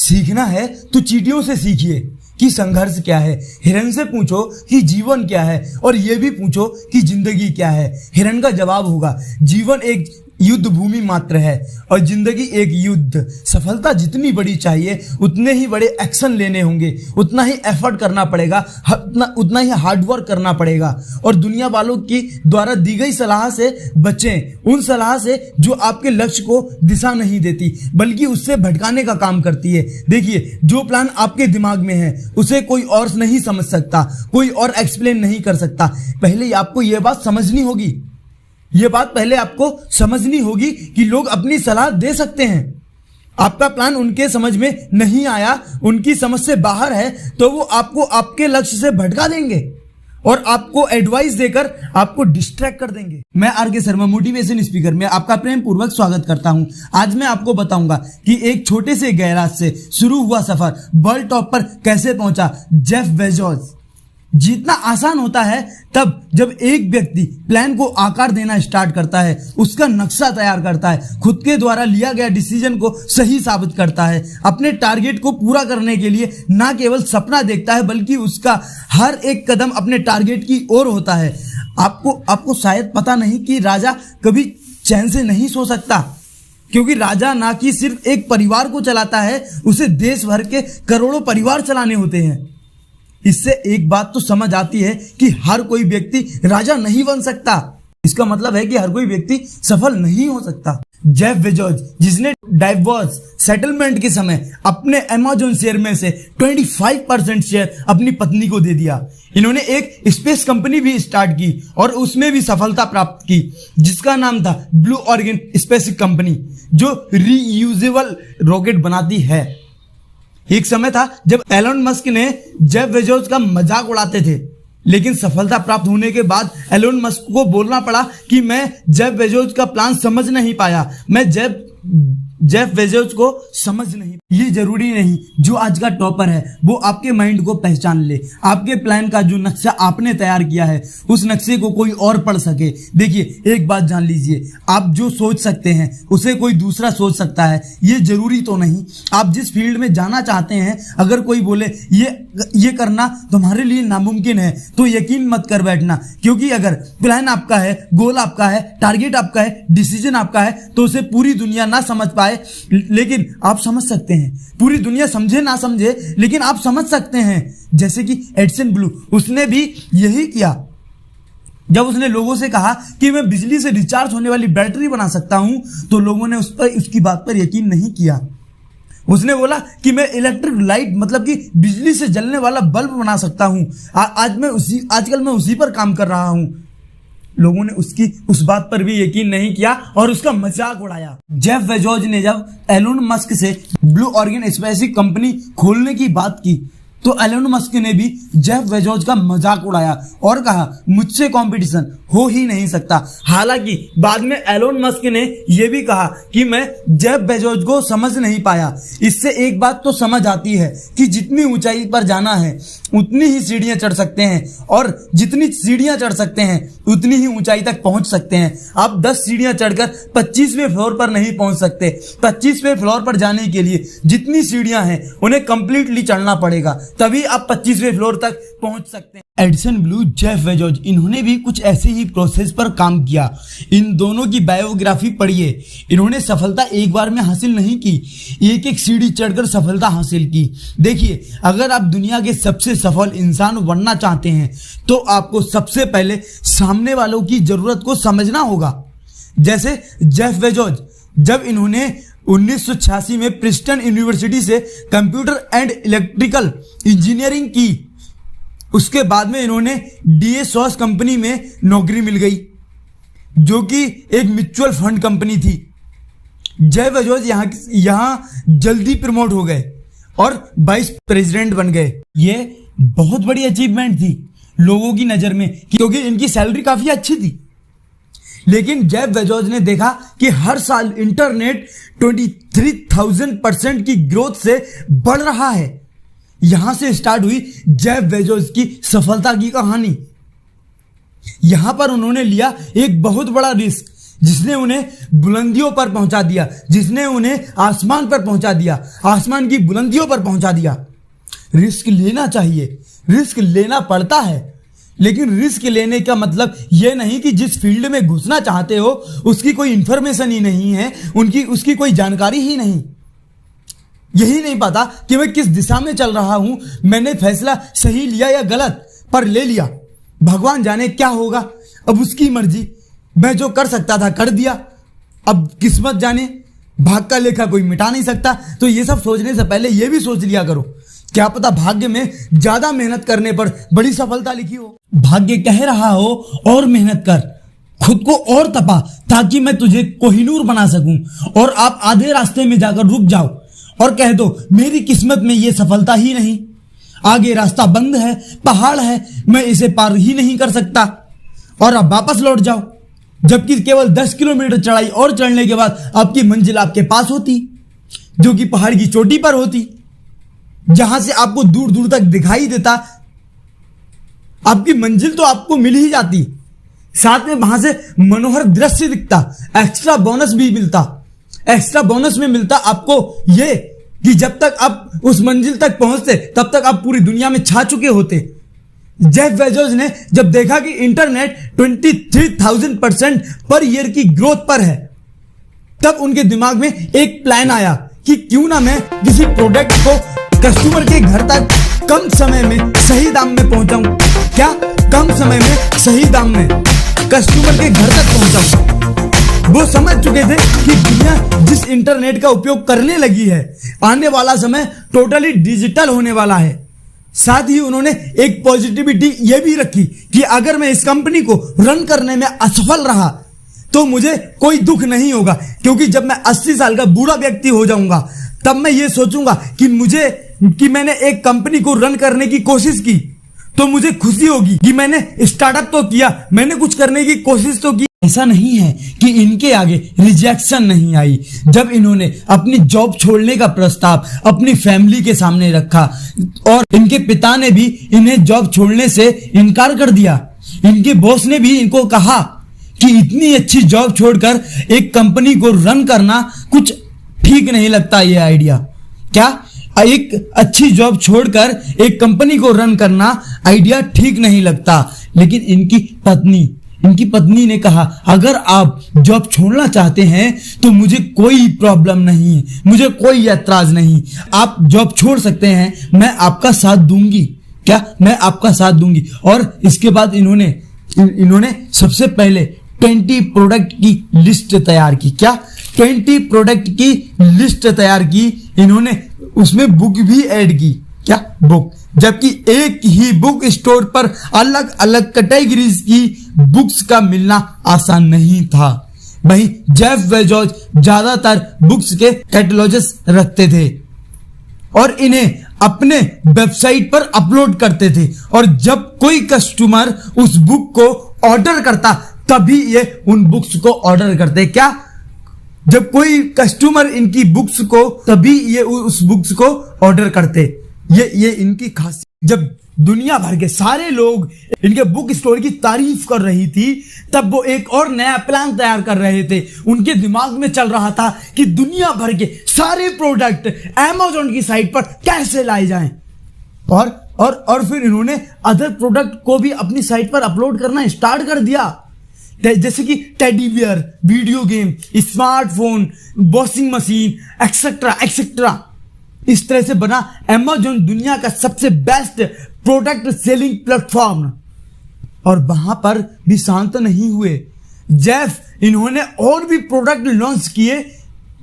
सीखना है तो चींटियों से सीखिए कि संघर्ष क्या है, हिरन से पूछो कि जीवन क्या है, और ये भी पूछो कि जिंदगी क्या है। हिरन का जवाब होगा, जीवन एक युद्ध भूमि मात्र है और जिंदगी एक युद्ध। सफलता जितनी बड़ी चाहिए उतने ही बड़े एक्शन लेने होंगे, उतना ही एफर्ट करना पड़ेगा, उतना ही हार्डवर्क करना पड़ेगा। और दुनिया वालों की द्वारा दी गई सलाह से बचें, उन सलाह से जो आपके लक्ष्य को दिशा नहीं देती बल्कि उससे भटकाने का काम करती है। देखिए, जो प्लान आपके दिमाग में है उसे कोई और नहीं समझ सकता, कोई और एक्सप्लेन नहीं कर सकता। पहले आपको यह बात समझनी होगी, ये बात पहले आपको समझनी होगी कि लोग अपनी सलाह दे सकते हैं। आपका प्लान उनके समझ में नहीं आया, उनकी समझ से बाहर है, तो वो आपको आपके लक्ष्य से भटका देंगे और आपको एडवाइस देकर आपको डिस्ट्रैक्ट कर देंगे। मैं आर.के. शर्मा, मोटिवेशन स्पीकर में आपका प्रेम पूर्वक स्वागत करता हूं। आज मैं आपको बताऊंगा कि एक छोटे से गैराज से शुरू हुआ सफर वर्ल्ड टॉप पर कैसे पहुंचा। Jeff Bezos. जीतना आसान होता है तब जब एक व्यक्ति प्लान को आकार देना स्टार्ट करता है, उसका नक्शा तैयार करता है, खुद के द्वारा लिया गया डिसीजन को सही साबित करता है, अपने टारगेट को पूरा करने के लिए ना केवल सपना देखता है बल्कि उसका हर एक कदम अपने टारगेट की ओर होता है। आपको शायद पता नहीं कि राजा कभी चैन से नहीं सो सकता, क्योंकि राजा ना कि सिर्फ एक परिवार को चलाता है, उसे देश भर के करोड़ों परिवार चलाने होते हैं। इससे एक बात तो समझ आती है कि हर कोई व्यक्ति राजा नहीं बन सकता। इसका मतलब है कि हर कोई व्यक्ति सफल नहीं हो सकता। जेफ बेजोस, जिसने डाइवोर्स सेटलमेंट के समय अपने अमेज़न शेयर में से 25% शेयर अपनी पत्नी को दे दिया। इन्होंने एक स्पेस कंपनी भी स्टार्ट की और उसमें भी सफलता प्राप्त की, जिसका नाम था ब्लू ऑरिजिन स्पेस कंपनी, जो रीयूजेबल रॉकेट बनाती है। एक समय था जब एलोन मस्क ने जेफ बेजोस का मजाक उड़ाते थे, लेकिन सफलता प्राप्त होने के बाद एलोन मस्क को बोलना पड़ा कि मैं जेफ बेजोस का प्लान समझ नहीं पाया, मैं जेफ बेजोस को समझ नहीं। ये जरूरी नहीं जो आज का टॉपर है वो आपके माइंड को पहचान ले, आपके प्लान का जो नक्शा आपने तैयार किया है उस नक्शे को कोई और पढ़ सके। देखिए, एक बात जान लीजिए, आप जो सोच सकते हैं उसे कोई दूसरा सोच सकता है, ये जरूरी तो नहीं। आप जिस फील्ड में जाना चाहते हैं, अगर कोई बोले ये करना तुम्हारे लिए नामुमकिन है तो यकीन मत कर बैठना, क्योंकि अगर प्लान आपका है, गोल आपका है, टारगेट आपका है, डिसीजन आपका है तो उसे पूरी दुनिया ना समझ पाए लेकिन आप समझ सकते हैं। पूरी दुनिया समझे ना समझे लेकिन आप समझ सकते हैं। जैसे कि एडिसन ब्लू, उसने भी यही किया। जब उसने लोगों से कहा कि मैं बिजली से रिचार्ज होने वाली बैटरी बना सकता हूं तो लोगों ने उसकी बात पर यकीन नहीं किया। उसने बोला कि मैं इलेक्ट्रिक लाइट मतलब कि बिजली से जलने वाला बल्ब बना सकता हूं, आजकल मैं उसी पर काम कर रहा हूं। लोगों ने उसकी उस बात पर भी यकीन नहीं किया और उसका मजाक उड़ाया। जेफ बेजोस ने जब एलोन मस्क से ब्लू ऑरिजिन स्पेस कंपनी खोलने की बात की तो एलोन मस्क ने भी जेफ बेजोस का मजाक उड़ाया और कहा मुझसे कंपटीशन हो ही नहीं सकता। हालांकि बाद में एलोन मस्क ने यह भी कहा कि मैं जेफ बेजोस को समझ नहीं पाया। इससे एक बात तो समझ आती है कि जितनी ऊंचाई पर जाना है उतनी ही सीढ़ियां चढ़ सकते हैं, और जितनी सीढ़ियां चढ़ सकते हैं उतनी ही ऊंचाई तक पहुंच सकते हैं। आप 10 सीढ़ियां चढ़कर 25वें फ्लोर पर नहीं पहुंच सकते। 25वें फ्लोर पर जाने के लिए जितनी सीढ़ियां हैं उन्हें कंप्लीटली चढ़ना पड़ेगा, तभी आप 25वें फ्लोर तक पहुंच सकते हैं। एडिसन ब्लू, जेफ बेजोस, इन्होंने भी कुछ ऐसे ही प्रोसेस पर काम किया। इन दोनों की बायोग्राफी पढ़िए। इन्होंने सफलता एक बार में हासिल नहीं की, एक एक सीढ़ी चढ़कर सफलता हासिल की। देखिए, अगर आप दुनिया के सबसे सफल इंसान बनना चाहते हैं तो आपको सबसे पहले सामने वालों की जरूरत को समझना होगा। जैसे जेफ बेजोस, जब इन्होंने 1986 में प्रिंसटन यूनिवर्सिटी से कंप्यूटर एंड इलेक्ट्रिकल इंजीनियरिंग की, उसके बाद में इन्होंने डीए सॉस कंपनी में नौकरी मिल गई, जो कि एक म्यूचुअल फंड कंपनी थी। जेफ बेजोस यहां जल्दी प्रमोट हो गए और वाइस प्रेसिडेंट बन गए। ये बहुत बड़ी अचीवमेंट थी लोगों की नजर में, क्योंकि इनकी सैलरी काफी अच्छी थी। लेकिन जेफ बेजोस ने देखा कि हर साल इंटरनेट 23,000% की ग्रोथ से बढ़ रहा है। यहां से स्टार्ट हुई जेफ बेजोस की सफलता की कहानी। यहां पर उन्होंने लिया एक बहुत बड़ा रिस्क, जिसने उन्हें बुलंदियों पर पहुंचा दिया, जिसने उन्हें आसमान पर पहुंचा दिया, आसमान की बुलंदियों पर पहुंचा दिया। रिस्क लेना चाहिए, रिस्क लेना पड़ता है, लेकिन रिस्क लेने का मतलब यह नहीं कि जिस फील्ड में घुसना चाहते हो उसकी कोई इंफॉर्मेशन ही नहीं है, उसकी कोई जानकारी ही नहीं, यही नहीं पता कि मैं किस दिशा में चल रहा हूं, मैंने फैसला सही लिया या गलत, पर ले लिया। भगवान जाने क्या होगा, अब उसकी मर्जी। मैं जो कर सकता था कर दिया, अब किस्मत जाने, भाग का लेखा कोई मिटा नहीं सकता। तो ये सब सोचने से पहले ये भी सोच लिया करो, क्या पता भाग्य में ज्यादा मेहनत करने पर बड़ी सफलता लिखी हो। भाग्य कह रहा हो और मेहनत कर, खुद को और तपा, ताकि मैं तुझे कोहिनूर बना सकूं। और आप आधे रास्ते में जाकर रुक जाओ और कह दो मेरी किस्मत में ये सफलता ही नहीं, आगे रास्ता बंद है, पहाड़ है, मैं इसे पार ही नहीं कर सकता, और अब वापस लौट जाओ। जबकि केवल 10 किलोमीटर चढ़ाई और चढ़ने के बाद आपकी मंजिल आपके पास होती, जो कि पहाड़ की चोटी पर होती, जहां से आपको दूर दूर तक दिखाई देता। आपकी मंजिल तो आपको मिल ही जाती, साथ में वहां से मनोहर दृश्य दिखता, एक्स्ट्रा बोनस भी मिलता। एक्स्ट्रा बोनस में मिलता आपको ये कि जब तक आप उस मंजिल तक पहुंचते तब तक आप पूरी दुनिया में छा चुके होते। जेफ बेजोस ने जब देखा कि इंटरनेट 23,000% पर ईयर की ग्रोथ पर है, तब उनके दिमाग में एक प्लान आया कि क्यों ना मैं किसी प्रोडक्ट को कस्टमर के घर तक कम समय में सही दाम में पहुंचाऊं। क्या कम समय में सही दाम में कस्टमर के घर तक पहुंचाऊं। वो समझ चुके थे कि दुनिया जिस इंटरनेट का उपयोग करने लगी है, आने वाला समय टोटली डिजिटल होने वाला है। साथ ही उन्होंने एक पॉजिटिविटी ये भी रखी कि अगर मैं इस कंपनी को रन करने में असफल रहा तो मुझे कोई दुख नहीं होगा, क्योंकि जब मैं 80 साल का बूढ़ा व्यक्ति हो जाऊंगा तब मैं ये सोचूंगा कि मैंने एक कंपनी को रन करने की कोशिश की, तो मुझे खुशी होगी कि मैंने स्टार्टअप तो किया, मैंने कुछ करने की कोशिश तो की। ऐसा नहीं है कि इनके आगे रिजेक्शन नहीं आई। जब इन्होंने अपनी जॉब छोड़ने का प्रस्ताव अपनी फैमिली के सामने रखा और इनके पिता ने भी इन्हें जॉब छोड़ने से इनकार कर दिया, इनके बॉस ने भी इनको कहा कि इतनी अच्छी जॉब छोड़कर एक कंपनी को रन करना कुछ ठीक नहीं लगता, ये आइडिया। क्या एक अच्छी जॉब छोड़कर एक कंपनी को रन करना आइडिया ठीक नहीं लगता। लेकिन इनकी पत्नी ने कहा अगर आप जॉब छोड़ना चाहते हैं तो मुझे कोई प्रॉब्लम नहीं है, मुझे कोई ऐतराज नहीं, आप जॉब छोड़ सकते हैं, मैं आपका साथ दूंगी। क्या मैं आपका साथ दूंगी। और इसके बाद इन्होंने सबसे पहले 20 प्रोडक्ट की लिस्ट तैयार की। क्या 20 प्रोडक्ट की लिस्ट तैयार की इन्होंने, उसमें बुक भी ऐड की। क्या बुक, जबकि एक ही बुक स्टोर पर अलग अलग कैटेगरीज की बुक्स का मिलना आसान नहीं था। वहीं जेफ बेजोस ज्यादातर बुक्स के कैटलॉग्स रखते थे और इन्हें अपने वेबसाइट पर अपलोड करते थे, और जब कोई कस्टमर उस बुक को ऑर्डर करता तभी ये उन बुक्स को ऑर्डर करते। क्या जब कोई कस्टमर इनकी बुक्स को, तभी ये उस बुक्स को ऑर्डर करते। ये इनकी खासियत। जब दुनिया भर के सारे लोग इनके बुक स्टोर की तारीफ कर रही थी, तब वो एक और नया प्लान तैयार कर रहे थे। उनके दिमाग में चल रहा था कि दुनिया भर के सारे प्रोडक्ट अमेज़न की साइट पर कैसे लाए जाएं। और फिर इन्होंने अदर प्रोडक्ट को भी अपनी साइट पर अपलोड करना स्टार्ट कर दिया, जैसे कि teddy bear, video game, smartphone, washing machine, etcetera. इस तरह से बना अमेज़न दुनिया का सबसे बेस्ट प्रोडक्ट सेलिंग प्लेटफॉर्म। और वहां पर भी शांत नहीं हुए। जेफ इन्होंने और भी प्रोडक्ट लॉन्च किए,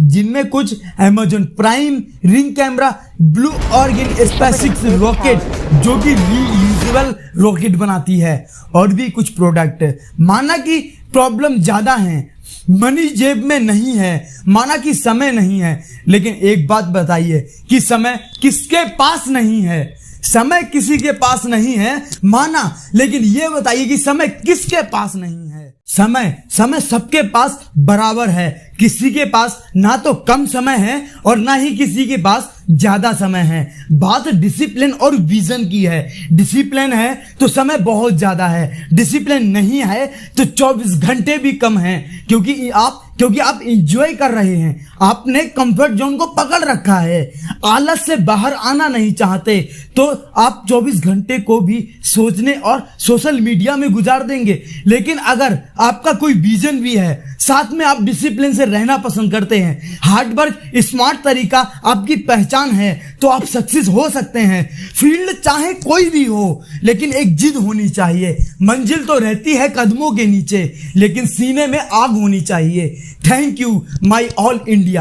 जिनमें कुछ Amazon prime, ring camera, blue origin spaceship rocket जो कि रीयूजेबल रॉकेट बनाती है, और भी कुछ प्रोडक्ट। माना कि प्रॉब्लम ज्यादा है, मनी जेब में नहीं है, माना कि समय नहीं है, लेकिन एक बात बताइए कि समय किसके पास नहीं है। समय किसी के पास नहीं है माना, लेकिन यह बताइए कि समय किसके पास नहीं है। समय समय सबके पास बराबर है, किसी के पास ना तो कम समय है और ना ही किसी के पास ज्यादा समय है। बात डिसिप्लिन और विजन की है। डिसिप्लिन है तो समय बहुत ज्यादा है, डिसिप्लिन नहीं है तो 24 घंटे भी कम है, क्योंकि आप इंजॉय कर रहे हैं, आपने कंफर्ट जोन को पकड़ रखा है, आलस से बाहर आना नहीं चाहते, तो आप 24 घंटे को भी सोचने और सोशल मीडिया में गुजार देंगे। लेकिन अगर आपका कोई विजन भी है, साथ में आप डिसिप्लिन से रहना पसंद करते हैं, हार्ड वर्क स्मार्ट तरीका आपकी पहचान है, तो आप सक्सेस हो सकते हैं। फील्ड चाहे कोई भी हो, लेकिन एक जिद होनी चाहिए। मंजिल तो रहती है कदमों के नीचे, लेकिन सीने में आग होनी चाहिए। Thank you my all India.